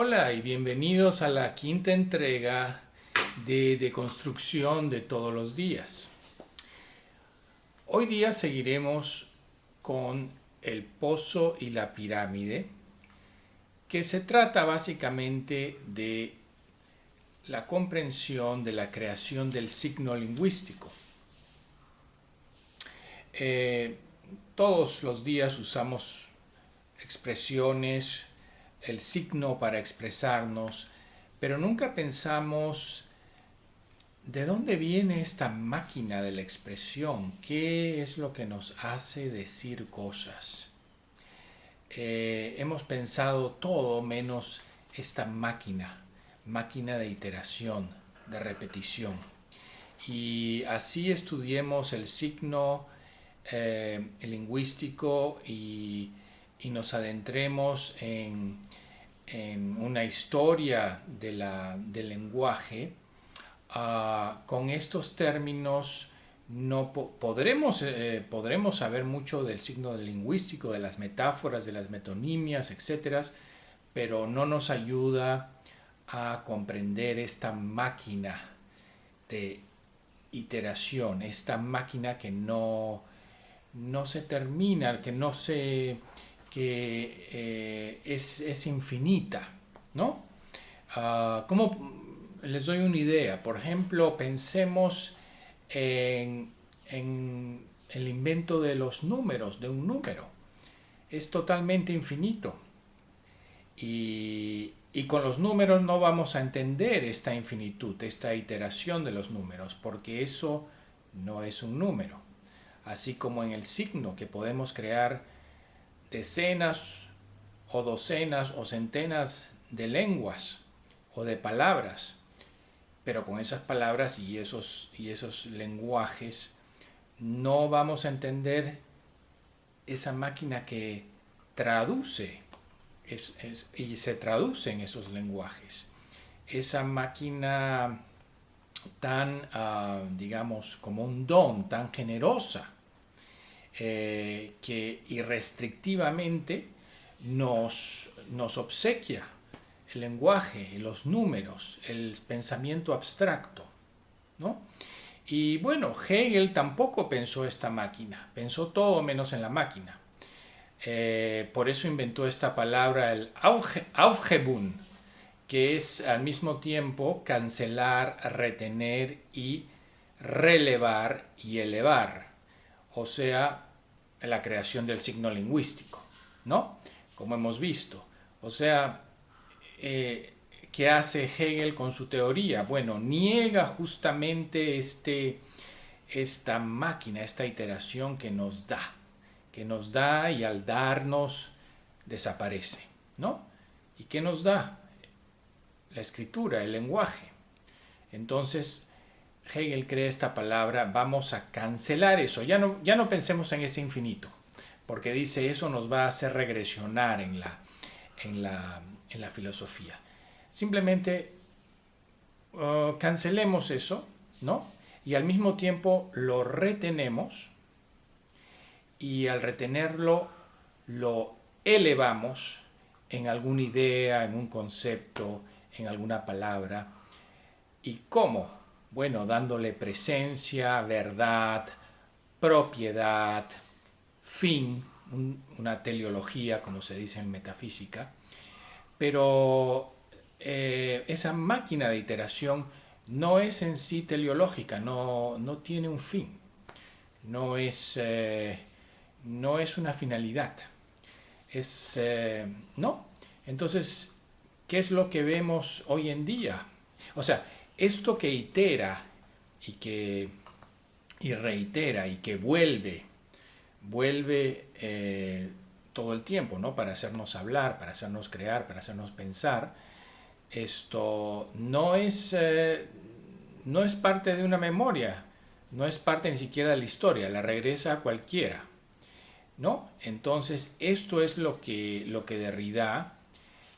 Hola y bienvenidos a la quinta entrega de Deconstrucción de todos los días. Hoy día seguiremos con el pozo y la pirámide, que se trata básicamente de la comprensión de la creación del signo lingüístico. Eh, todos los días usamos expresiones, el signo para expresarnos, pero nunca pensamos de dónde viene esta máquina de la expresión, qué es lo que nos hace decir cosas. Hemos pensado todo menos esta máquina de iteración, de repetición. Y así estudiemos el signo el lingüístico y nos adentremos en una historia del lenguaje. Con estos términos no podremos saber mucho del signo del lingüístico, de las metáforas, de las metonimias, etcétera, pero no nos ayuda a comprender esta máquina de iteración, esta máquina que no se termina, que es infinita, ¿no? ¿Cómo les doy una idea? Por ejemplo, pensemos en el invento de los números, de un número. Es totalmente infinito. Y con los números no vamos a entender esta infinitud, esta iteración de los números, porque eso no es un número. Así como en el signo, que podemos crear decenas o docenas o centenas de lenguas o de palabras, pero con esas palabras y esos lenguajes no vamos a entender esa máquina que traduce y se traduce en esos lenguajes. Esa máquina tan, digamos, como un don, tan generosa, que irrestrictivamente nos obsequia el lenguaje, los números, el pensamiento abstracto, ¿no? Y bueno, Hegel tampoco pensó esta máquina, pensó todo menos en la máquina. Por eso inventó esta palabra, el Aufhebung, que es al mismo tiempo cancelar, retener y relevar y elevar, o sea, la creación del signo lingüístico, ¿no? Como hemos visto. O sea, ¿qué hace Hegel con su teoría? Bueno, niega justamente esta máquina, esta iteración que nos da y al darnos desaparece, ¿no? ¿Y qué nos da? La escritura, el lenguaje. Entonces, Hegel crea esta palabra, vamos a cancelar eso, ya no pensemos en ese infinito, porque dice eso nos va a hacer regresionar en la filosofía. Simplemente cancelemos eso, ¿no? Y al mismo tiempo lo retenemos y al retenerlo lo elevamos en alguna idea, en un concepto, en alguna palabra. ¿Y cómo? Bueno, dándole presencia, verdad, propiedad, fin, una teleología, como se dice en metafísica. Pero esa máquina de iteración no es en sí teleológica, no tiene un fin, no es, no es una finalidad. ¿No? Entonces, ¿qué es lo que vemos hoy en día? O sea, esto que itera y que y reitera y que vuelve todo el tiempo, ¿no? Para hacernos hablar, para hacernos crear, para hacernos pensar. Esto no es parte de una memoria, no es parte ni siquiera de la historia, la regresa a cualquiera, ¿no? Entonces, esto es lo que Derrida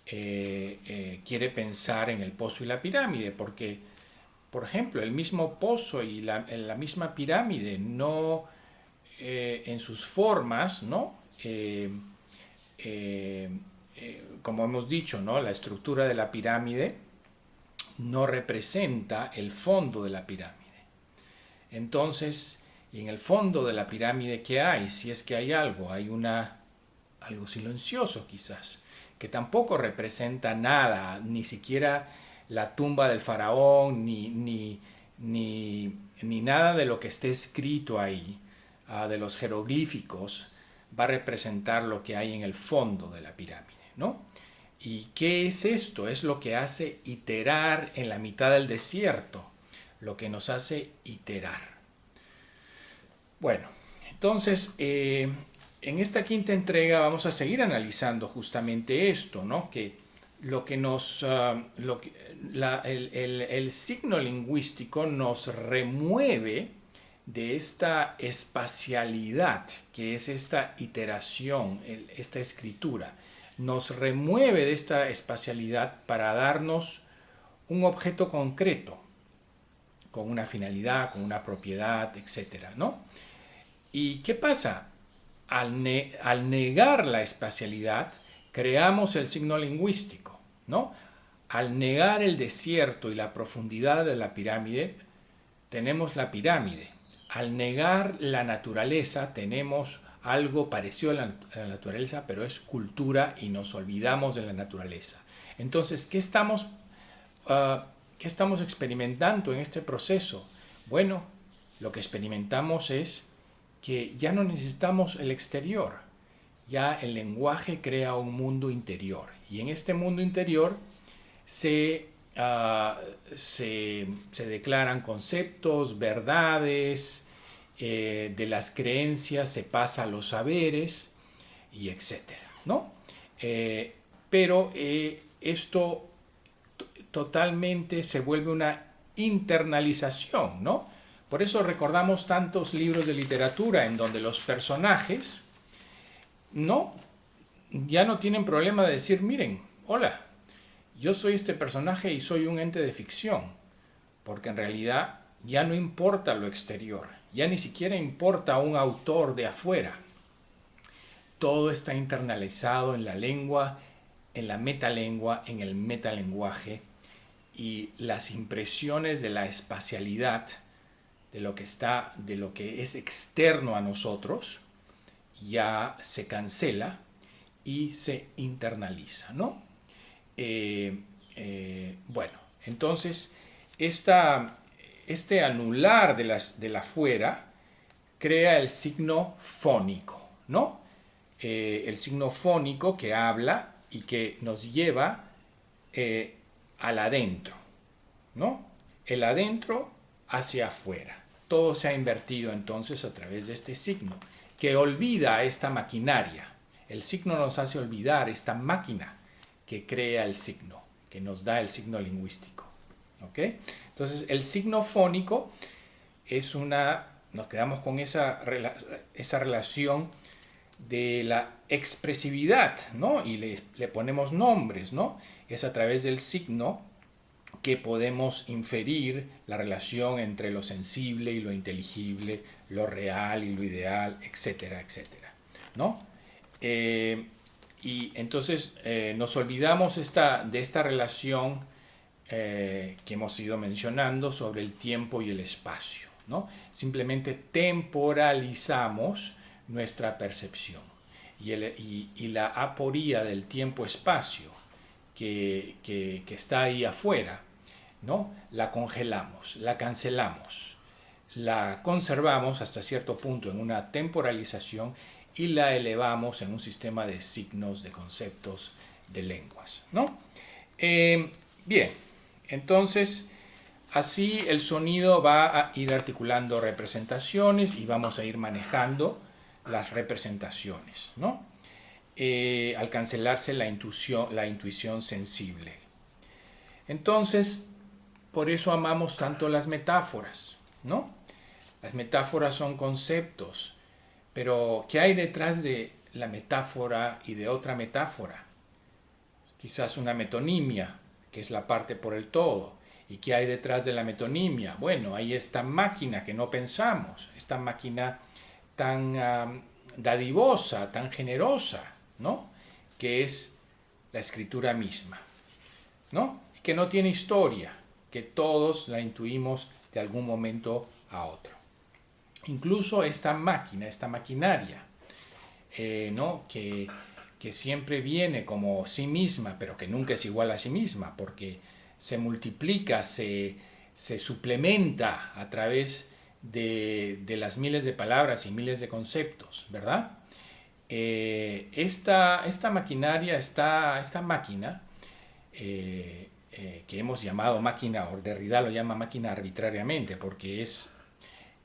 quiere pensar en el pozo y la pirámide, porque, por ejemplo, el mismo pozo y la misma pirámide no en sus formas, ¿no? como hemos dicho, ¿no? La estructura de la pirámide no representa el fondo de la pirámide. Entonces, y en el fondo de la pirámide, ¿qué hay? Si es que hay algo, hay algo silencioso quizás, que tampoco representa nada, ni siquiera la tumba del faraón, ni nada de lo que esté escrito ahí, de los jeroglíficos, va a representar lo que hay en el fondo de la pirámide, ¿no? ¿Y qué es esto? Es lo que hace iterar en la mitad del desierto, lo que nos hace iterar. Bueno, entonces, en esta quinta entrega vamos a seguir analizando justamente esto, ¿no? Que lo que nos, el signo lingüístico nos remueve de esta espacialidad, que es esta iteración, esta escritura. Nos remueve de esta espacialidad para darnos un objeto concreto, con una finalidad, con una propiedad, etcétera, ¿no? ¿Y qué pasa? Al negar la espacialidad, creamos el signo lingüístico, ¿no? Al negar el desierto y la profundidad de la pirámide, tenemos la pirámide. Al negar la naturaleza, tenemos algo parecido a la naturaleza, pero es cultura y nos olvidamos de la naturaleza. Entonces, ¿qué estamos experimentando en este proceso? Bueno, lo que experimentamos es que ya no necesitamos el exterior, ya el lenguaje crea un mundo interior y en este mundo interior se declaran conceptos, verdades, de las creencias se pasa a los saberes y etcétera, ¿no? Pero esto totalmente se vuelve una internalización, ¿no? Por eso recordamos tantos libros de literatura en donde los personajes ya no tienen problema de decir, miren, hola, yo soy este personaje y soy un ente de ficción, porque en realidad ya no importa lo exterior, ya ni siquiera importa un autor de afuera. Todo está internalizado en la lengua, en la metalengua, en el metalenguaje, y las impresiones de la espacialidad, de lo que es externo a nosotros, ya se cancela y se internaliza, ¿no? Bueno, entonces este anular de la fuera crea el signo fónico, ¿no? El signo fónico que habla y que nos lleva al adentro, ¿no? El adentro hacia afuera. Todo se ha invertido entonces a través de este signo, que olvida esta maquinaria. El signo nos hace olvidar esta máquina que crea el signo, que nos da el signo lingüístico. ¿Ok? Entonces, el signo fónico es nos quedamos con esa relación de la expresividad, ¿no? Y le ponemos nombres, ¿no? Es a través del signo que podemos inferir la relación entre lo sensible y lo inteligible, lo real y lo ideal, etcétera, etcétera, ¿no? Y entonces nos olvidamos de esta relación que hemos ido mencionando sobre el tiempo y el espacio, ¿no? Simplemente temporalizamos nuestra percepción y la aporía del tiempo-espacio que está ahí afuera, ¿no? La congelamos, la cancelamos, la conservamos hasta cierto punto en una temporalización y la elevamos en un sistema de signos, de conceptos, de lenguas, ¿no? Bien, entonces así el sonido va a ir articulando representaciones y vamos a ir manejando las representaciones, ¿no? Al cancelarse la intuición sensible. Entonces, por eso amamos tanto las metáforas, ¿no? Las metáforas son conceptos, pero ¿qué hay detrás de la metáfora y de otra metáfora? Quizás una metonimia, que es la parte por el todo. ¿Y qué hay detrás de la metonimia? Bueno, hay esta máquina que no pensamos, esta máquina tan dadivosa, tan generosa, ¿no? Que es la escritura misma, ¿no? Que no tiene historia, que todos la intuimos de algún momento a otro. Incluso esta máquina, esta maquinaria, ¿no? que siempre viene como sí misma, pero que nunca es igual a sí misma, porque se multiplica, se suplementa a través de las miles de palabras y miles de conceptos, ¿verdad? Esta maquinaria, esta máquina, que hemos llamado máquina, o Derrida lo llama máquina arbitrariamente, porque es,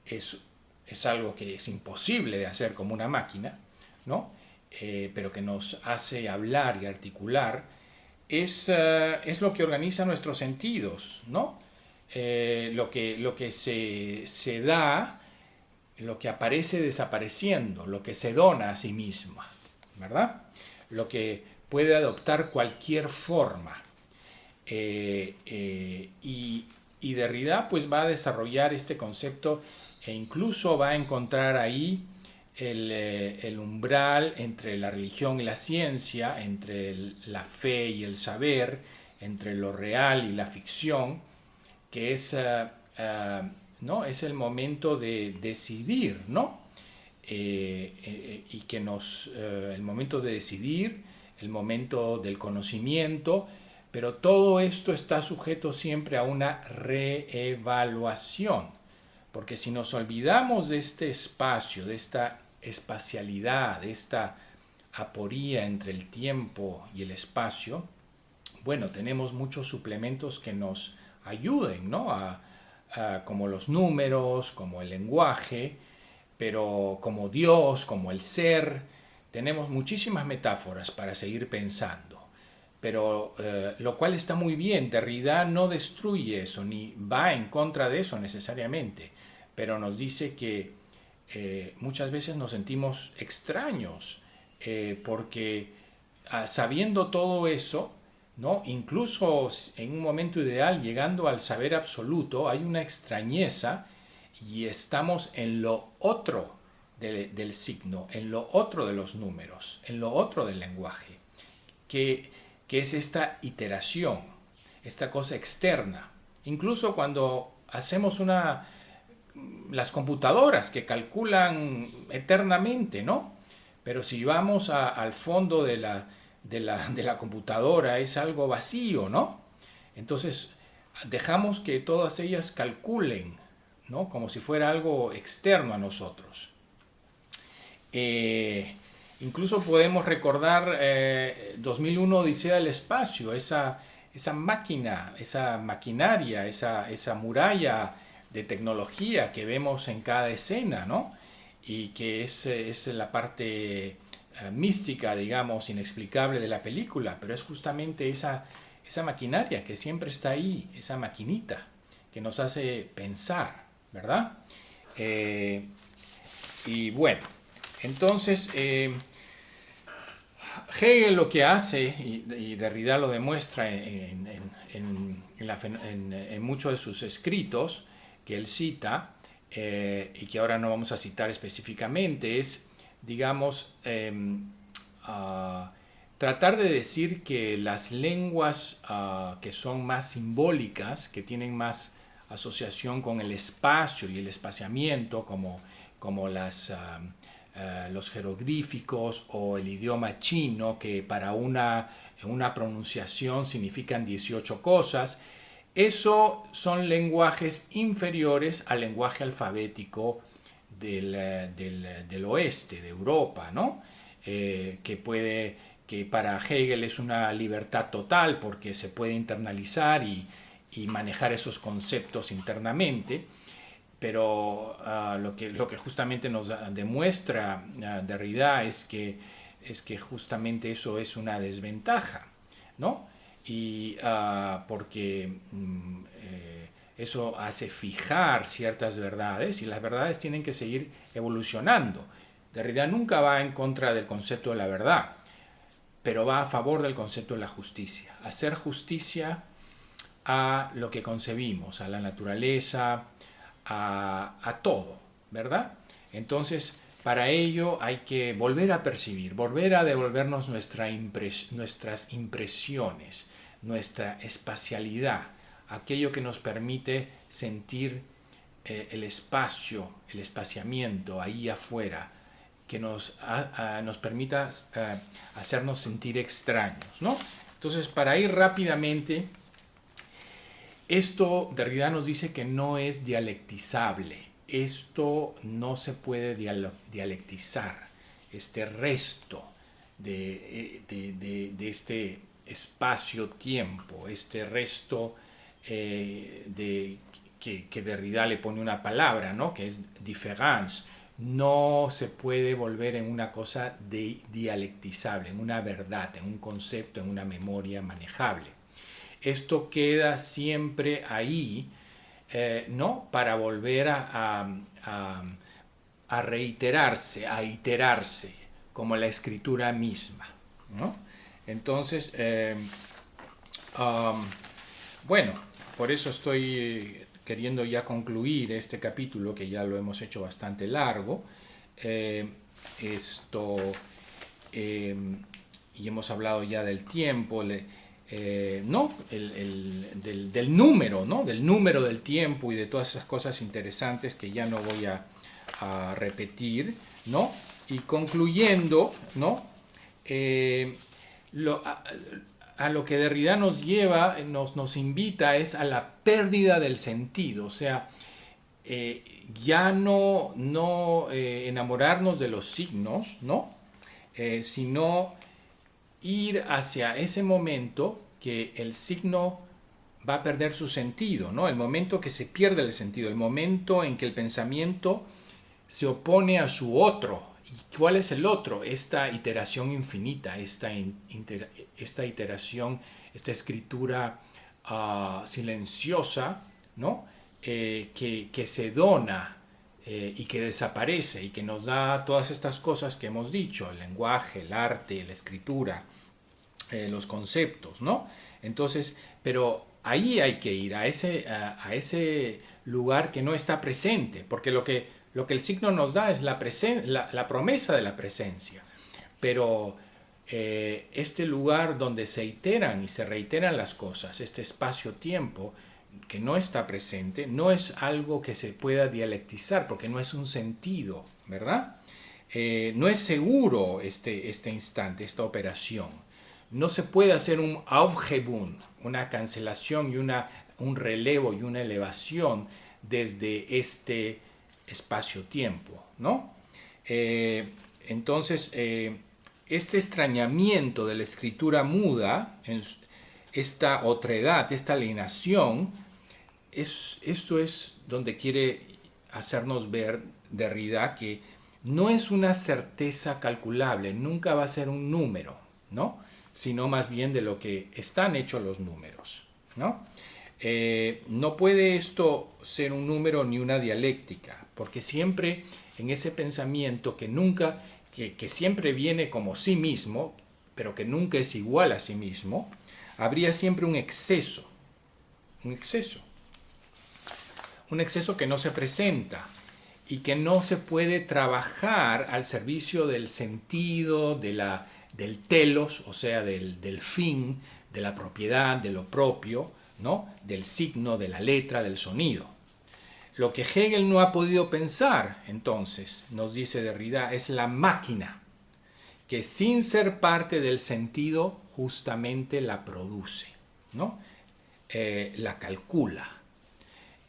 es algo que es imposible de hacer como una máquina, ¿no? Pero que nos hace hablar y articular, es lo que organiza nuestros sentidos, ¿no? Lo que se da, lo que aparece desapareciendo, lo que se dona a sí misma, ¿verdad? Lo que puede adoptar cualquier forma. Y Derrida pues va a desarrollar este concepto e incluso va a encontrar ahí el umbral entre la religión y la ciencia, entre la fe y el saber, entre lo real y la ficción, que es, ¿no? Es el momento de decidir, ¿no? Y que el momento de decidir, el momento del conocimiento, pero todo esto está sujeto siempre a una reevaluación, porque si nos olvidamos de este espacio, de esta espacialidad, de esta aporía entre el tiempo y el espacio, bueno, tenemos muchos suplementos que nos ayuden, ¿no? Como los números, como el lenguaje, pero como Dios, como el ser, tenemos muchísimas metáforas para seguir pensando. Pero lo cual está muy bien, Derrida no destruye eso, ni va en contra de eso necesariamente, pero nos dice que muchas veces nos sentimos extraños, porque sabiendo todo eso, ¿no? Incluso en un momento ideal, llegando al saber absoluto, hay una extrañeza y estamos en lo otro del signo, en lo otro de los números, en lo otro del lenguaje, que, que es esta iteración, esta cosa externa. Incluso cuando hacemos las computadoras que calculan eternamente, ¿no? Pero si vamos al fondo de la computadora es algo vacío, ¿no? Entonces dejamos que todas ellas calculen, ¿no? Como si fuera algo externo a nosotros. Eh, Incluso podemos recordar 2001 Odisea del Espacio, esa máquina, esa maquinaria, esa muralla de tecnología que vemos en cada escena, ¿no? Y que es la parte mística, digamos, inexplicable de la película, pero es justamente esa maquinaria que siempre está ahí, esa maquinita que nos hace pensar, ¿verdad? Eh, y bueno, entonces Hegel lo que hace, y Derrida lo demuestra en muchos de sus escritos que él cita, y que ahora no vamos a citar específicamente, es, digamos, tratar de decir que las lenguas que son más simbólicas, que tienen más asociación con el espacio y el espaciamiento, como los jeroglíficos o el idioma chino, que para una pronunciación significan 18 cosas, eso son lenguajes inferiores al lenguaje alfabético del oeste, de Europa, ¿no? Que para Hegel es una libertad total porque se puede internalizar y manejar esos conceptos internamente, pero lo que justamente nos demuestra Derrida es que justamente eso es una desventaja, ¿no? Y porque eso hace fijar ciertas verdades y las verdades tienen que seguir evolucionando. Derrida nunca va en contra del concepto de la verdad, pero va a favor del concepto de la justicia. Hacer justicia a lo que concebimos, a la naturaleza, a todo, ¿verdad? Entonces, Para ello hay que volver a percibir, volver a devolvernos nuestras impresiones, nuestra espacialidad, aquello que nos permite sentir el espacio, el espaciamiento ahí afuera, que nos permita hacernos sentir extraños, ¿no? Entonces, para ir rápidamente, esto Derrida nos dice que no es dialectizable. Esto no se puede dialectizar. Este resto de este espacio-tiempo, este resto que Derrida le pone una palabra, ¿no? Que es différence, no se puede volver en una cosa dialectizable, en una verdad, en un concepto, en una memoria manejable. Esto queda siempre ahí, ¿no? Para volver a reiterarse, a iterarse, como la escritura misma, ¿no? Entonces, bueno, por eso estoy queriendo ya concluir este capítulo, que ya lo hemos hecho bastante largo. Y hemos hablado ya del tiempo, ¿no? Del número, ¿no? Del número del tiempo y de todas esas cosas interesantes que ya no voy a repetir, ¿no? Y concluyendo, ¿no? A lo que Derrida nos lleva, nos invita es a la pérdida del sentido, o sea, ya no enamorarnos de los signos, ¿no? Sino ir hacia ese momento que el signo va a perder su sentido, ¿no? El momento que se pierde el sentido, el momento en que el pensamiento se opone a su otro. ¿Y cuál es el otro? Esta iteración infinita, esta iteración, esta escritura silenciosa, ¿no? Que se dona y que desaparece y que nos da todas estas cosas que hemos dicho, el lenguaje, el arte, la escritura, los conceptos, ¿no? Entonces, pero ahí hay que ir, a ese lugar que no está presente, porque lo que el signo nos da es la promesa de la presencia, pero este lugar donde se iteran y se reiteran las cosas, este espacio-tiempo que no está presente, no es algo que se pueda dialectizar, porque no es un sentido, ¿verdad? No es seguro este instante, esta operación. No se puede hacer un Aufhebung, una cancelación y un relevo y una elevación desde este espacio-tiempo, ¿no? Entonces, este extrañamiento de la escritura muda, esta otredad, esta alienación, esto es donde quiere hacernos ver Derrida que no es una certeza calculable, nunca va a ser un número, ¿no? Sino más bien de lo que están hechos los números, ¿no? No puede esto ser un número ni una dialéctica, porque siempre en ese pensamiento que siempre viene como sí mismo, pero que nunca es igual a sí mismo, habría siempre un exceso que no se presenta y que no se puede trabajar al servicio del sentido, del telos, o sea, del fin, de la propiedad, de lo propio, ¿no? Del signo, de la letra, del sonido. Lo que Hegel no ha podido pensar, entonces, nos dice Derrida, es la máquina, que sin ser parte del sentido, justamente la produce, ¿no? La calcula.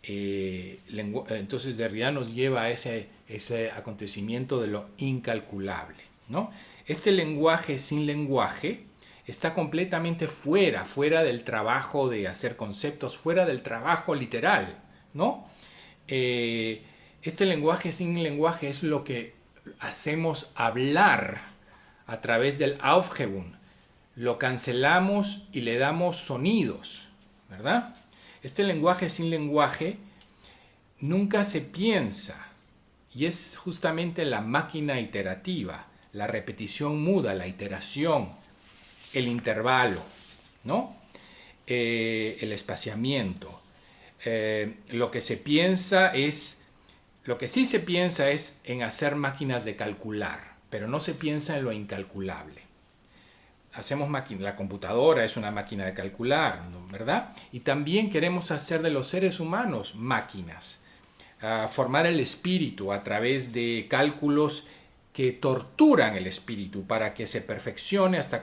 Entonces Derrida nos lleva a ese acontecimiento de lo incalculable, ¿no? Este lenguaje sin lenguaje está completamente fuera del trabajo de hacer conceptos, fuera del trabajo literal, ¿no? Este lenguaje sin lenguaje es lo que hacemos hablar a través del Aufhebung. Lo cancelamos y le damos sonidos, ¿verdad? Este lenguaje sin lenguaje nunca se piensa y es justamente la máquina iterativa, la repetición muda, la iteración, el intervalo, ¿no? El espaciamiento. Lo que se piensa es Lo que sí se piensa es en hacer máquinas de calcular, pero no se piensa en lo incalculable. Hacemos máquina, la computadora es una máquina de calcular, ¿verdad? Y también queremos hacer de los seres humanos máquinas, formar el espíritu a través de cálculos que torturan el espíritu para que se perfeccione hasta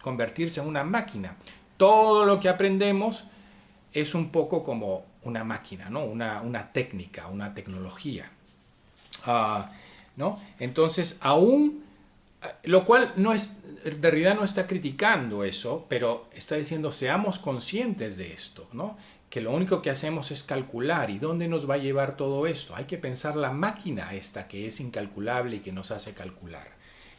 convertirse en una máquina. Todo lo que aprendemos es un poco como una máquina, ¿no? Una técnica, una tecnología. ¿No? Entonces, aún, lo cual no es, Derrida no está criticando eso, pero está diciendo, seamos conscientes de esto, ¿no? Que lo único que hacemos es calcular. ¿Y dónde nos va a llevar todo esto? Hay que pensar la máquina esta que es incalculable y que nos hace calcular.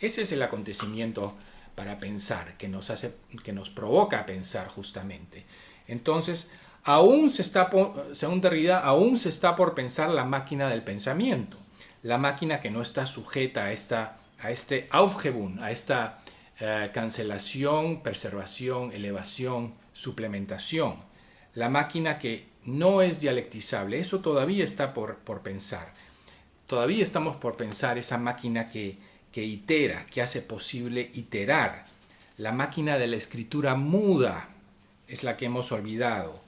Ese es el acontecimiento para pensar, que nos provoca a pensar justamente. Entonces, según Derrida, aún se está por pensar la máquina del pensamiento, la máquina que no está sujeta a este Aufhebung, a esta cancelación, preservación, elevación, suplementación, la máquina que no es dialectizable. Eso todavía está por pensar. Todavía estamos por pensar esa máquina que itera, que hace posible iterar. La máquina de la escritura muda es la que hemos olvidado.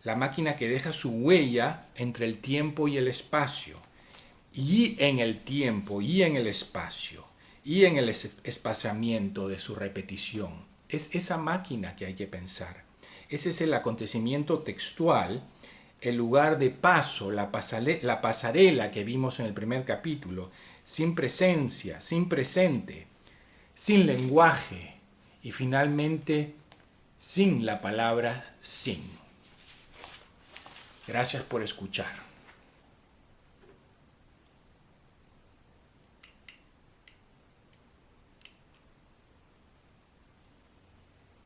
La máquina que deja su huella entre el tiempo y el espacio. Y en el tiempo y en el espacio y en el espaciamiento de su repetición. Es esa máquina que hay que pensar. Ese es el acontecimiento textual, el lugar de paso, la pasarela que vimos en el primer capítulo, sin presencia, sin presente, sin lenguaje y finalmente sin la palabra sin. Gracias por escuchar.